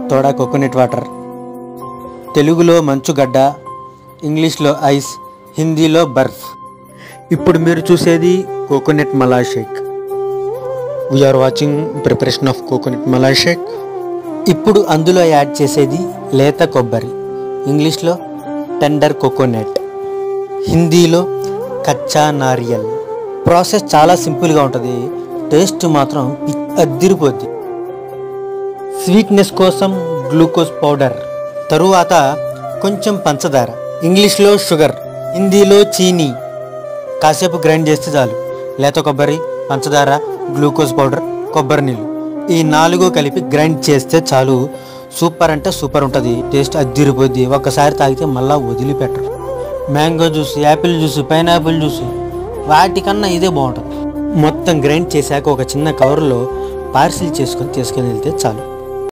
తోడా coconut water, తెలుగులో మంచుగడ్డ, ఇంగ్లీష్లో ice, హిందీలో బర్ఫ్. ఇప్పుడు మీరు చూసేది coconut malai shake. We are watching preparation of coconut malai shake. ఇప్పుడు అందులో యాడ్ చేసేది లేత కొబ్బరి, ఇంగ్లీష్లో టెండర్ కోకోనట్, హిందీలో కచ్చా నారియల్. ప్రాసెస్ చాలా సింపుల్గా ఉంటుంది, టేస్ట్ మాత్రం అద్దిరిపోద్ది. స్వీట్నెస్ కోసం గ్లూకోజ్ పౌడర్, తరువాత కొంచెం పంచదార, ఇంగ్లీష్లో షుగర్, హిందీలో చీనీ. కాసేపు గ్రైండ్ చేస్తే చాలు. లేత కొబ్బరి, పంచదార, గ్లూకోజ్ పౌడర్, కొబ్బరి నీళ్ళు, ఈ 4 కలిపి గ్రైండ్ చేస్తే చాలు. సూపర్ అంటే సూపర్ ఉంటుంది, టేస్ట్ అద్దిరిపోద్ది. ఒక్కసారి తాగితే మళ్ళీ వదిలిపెట్టరు. Mango juice, apple juice, pineapple juice వాటికన్నా ఇదే బాగుంటుంది. మొత్తం గ్రైండ్ చేశాక ఒక చిన్న కవర్లో పార్సిల్ చేసుకొని తీసుకొని వెళ్తే చాలు.